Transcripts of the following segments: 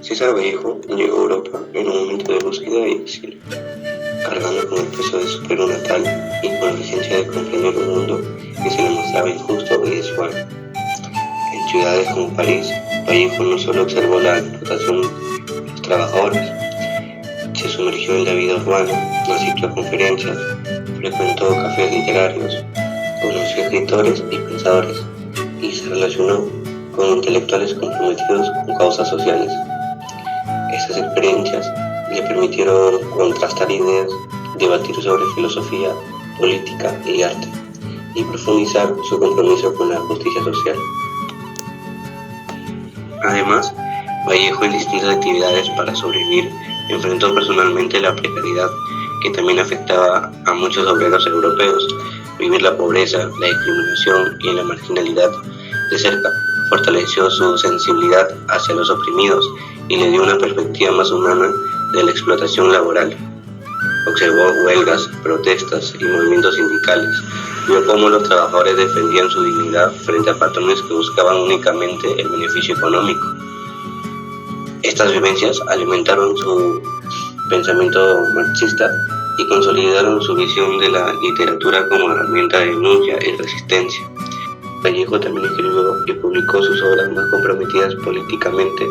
César Vallejo llegó a Europa en un momento de búsqueda y exilio, cargando con el peso de su Perú natal y con la urgencia de comprender un mundo que se le mostraba injusto y desigual. En ciudades como París, Vallejo no solo observó la explotación de los trabajadores, se sumergió en la vida urbana, asistió a conferencias, frecuentó cafés literarios, conoció escritores y pensadores y se relacionó con intelectuales comprometidos con causas sociales. Estas experiencias le permitieron contrastar ideas, debatir sobre filosofía, política y arte, y profundizar su compromiso con la justicia social. Además, Vallejo en distintas actividades para sobrevivir enfrentó personalmente la precariedad que también afectaba a muchos obreros europeos. Vivir la pobreza, la discriminación y la marginalidad de cerca fortaleció su sensibilidad hacia los oprimidos y le dio una perspectiva más humana de la explotación laboral. Observó huelgas, protestas y movimientos sindicales. Vio cómo los trabajadores defendían su dignidad frente a patrones que buscaban únicamente el beneficio económico. Estas vivencias alimentaron su pensamiento marxista y consolidaron su visión de la literatura como herramienta de denuncia y resistencia. Vallejo también escribió y publicó sus obras más comprometidas políticamente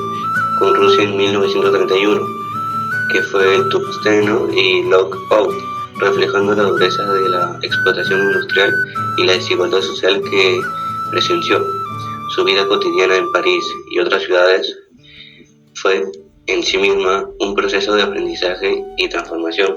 con Rusia en 1931, que fue El Tungsteno y Lockout, reflejando la dureza de la explotación industrial y la desigualdad social que presenció. Su vida cotidiana en París y otras ciudades fue en sí misma un proceso de aprendizaje y transformación.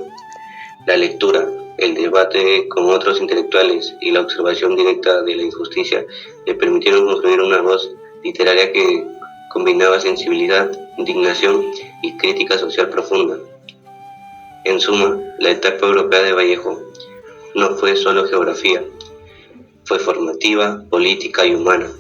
La lectura, el debate con otros intelectuales y la observación directa de la injusticia le permitieron construir una voz literaria que combinaba sensibilidad, indignación y crítica social profunda. En suma, la etapa europea de Vallejo no fue solo geografía, fue formativa, política y humana.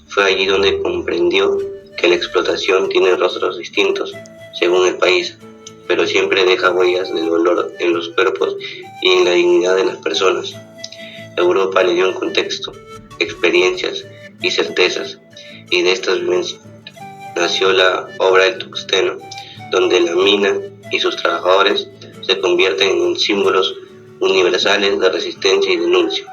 Fue allí donde comprendió que la explotación tiene rostros distintos según el país, pero siempre deja huellas de dolor en los cuerpos y en la dignidad de las personas. Europa le dio un contexto, experiencias y certezas, y de estas vivencias nació la obra El Tungsteno, donde la mina y sus trabajadores se convierten en símbolos universales de resistencia y denuncia.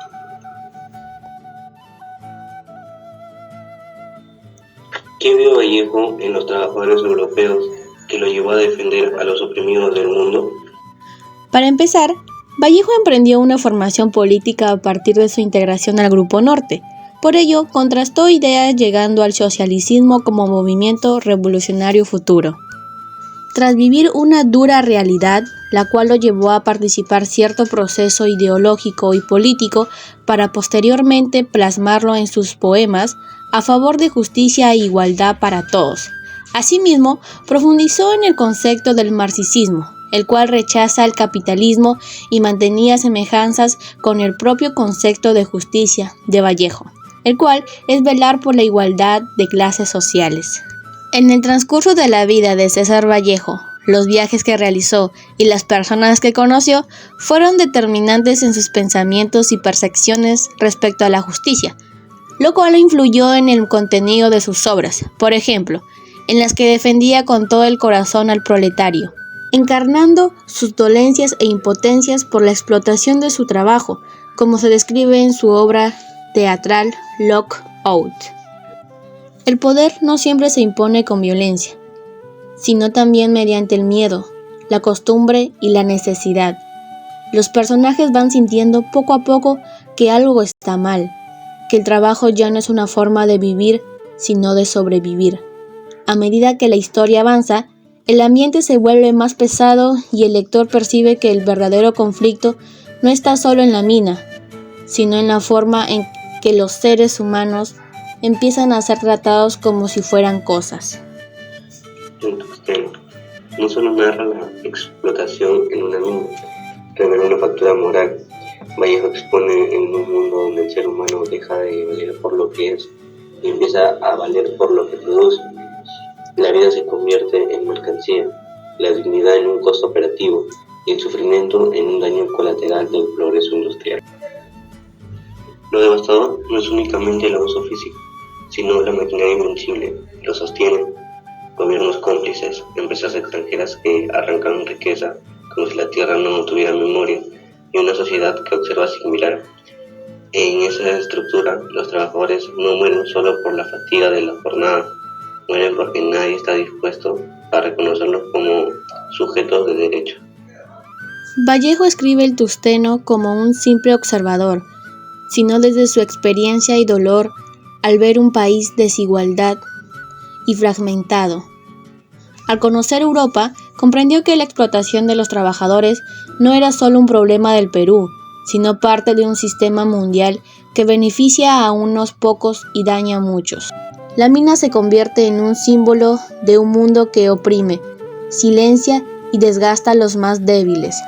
¿Qué vio Vallejo en los trabajadores europeos que lo llevó a defender a los oprimidos del mundo? Para empezar, Vallejo emprendió una formación política a partir de su integración al Grupo Norte. Por ello, contrastó ideas llegando al socialismo como movimiento revolucionario futuro. Tras vivir una dura realidad, la cual lo llevó a participar cierto proceso ideológico y político para posteriormente plasmarlo en sus poemas a favor de justicia e igualdad para todos. Asimismo, profundizó en el concepto del marxismo, el cual rechaza el capitalismo y mantenía semejanzas con el propio concepto de justicia de Vallejo, el cual es velar por la igualdad de clases sociales. En el transcurso de la vida de César Vallejo, los viajes que realizó y las personas que conoció fueron determinantes en sus pensamientos y percepciones respecto a la justicia, lo cual influyó en el contenido de sus obras, por ejemplo, en las que defendía con todo el corazón al proletario, encarnando sus dolencias e impotencias por la explotación de su trabajo, como se describe en su obra teatral Lockout. El poder no siempre se impone con violencia, sino también mediante el miedo, la costumbre y la necesidad. Los personajes van sintiendo poco a poco que algo está mal, que el trabajo ya no es una forma de vivir, sino de sobrevivir. A medida que la historia avanza, el ambiente se vuelve más pesado y el lector percibe que el verdadero conflicto no está solo en la mina, sino en la forma en que los seres humanos empiezan a ser tratados como si fueran cosas. El Tungsteno no solo narra la explotación en una mina, revela una factura moral. Vallejo expone en un mundo donde el ser humano deja de valer por lo que es y empieza a valer por lo que produce. La vida se convierte en mercancía, la dignidad en un costo operativo y el sufrimiento en un daño colateral del progreso industrial. Lo devastador no es únicamente el abuso físico, sino la maquinaria invencible lo sostiene, gobiernos cómplices, empresas extranjeras que arrancan riqueza como si la tierra no tuviera memoria, y una sociedad que observa similar. En esa estructura, los trabajadores no mueren solo por la fatiga de la jornada, mueren porque nadie está dispuesto a reconocerlos como sujetos de derecho. Vallejo escribe el tusteno como un simple observador, sino desde su experiencia y dolor al ver un país desigualdad y fragmentado. Al conocer Europa, comprendió que la explotación de los trabajadores no era solo un problema del Perú, sino parte de un sistema mundial que beneficia a unos pocos y daña a muchos. La mina se convierte en un símbolo de un mundo que oprime, silencia y desgasta a los más débiles.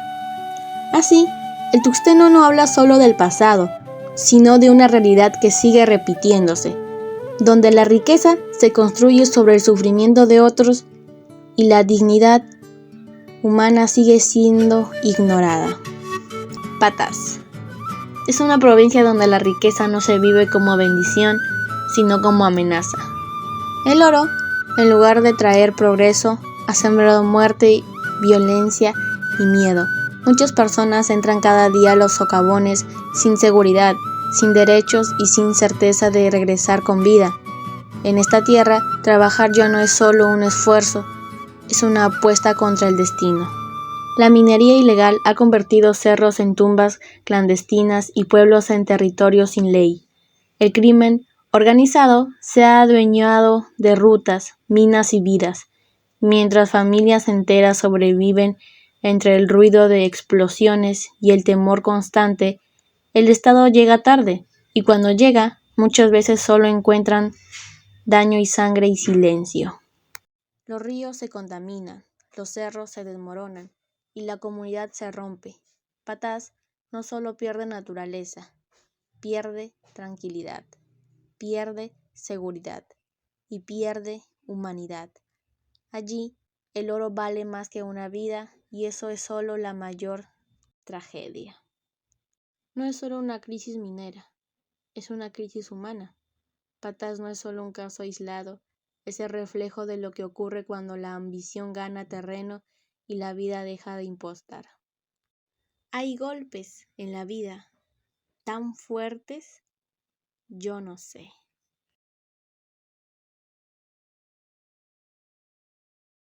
Así, el tungsteno no habla solo del pasado, sino de una realidad que sigue repitiéndose, donde la riqueza se construye sobre el sufrimiento de otros y la dignidad humana sigue siendo ignorada. Patas. Es una provincia donde la riqueza no se vive como bendición, sino como amenaza. El oro, en lugar de traer progreso, ha sembrado muerte, violencia y miedo. Muchas personas entran cada día a los socavones sin seguridad, sin derechos y sin certeza de regresar con vida. En esta tierra, trabajar ya no es solo un esfuerzo, es una apuesta contra el destino. La minería ilegal ha convertido cerros en tumbas clandestinas y pueblos en territorios sin ley. El crimen organizado se ha adueñado de rutas, minas y vidas, mientras familias enteras sobreviven entre el ruido de explosiones y el temor constante. El Estado llega tarde, y cuando llega, muchas veces solo encuentran daño y sangre y silencio. Los ríos se contaminan, los cerros se desmoronan y la comunidad se rompe. Patás no solo pierde naturaleza, pierde tranquilidad, pierde seguridad y pierde humanidad. Allí, el oro vale más que una vida y eso es solo la mayor tragedia. No es solo una crisis minera, es una crisis humana. Patás no es solo un caso aislado, es el reflejo de lo que ocurre cuando la ambición gana terreno y la vida deja de importar. Hay golpes en la vida tan fuertes, yo no sé.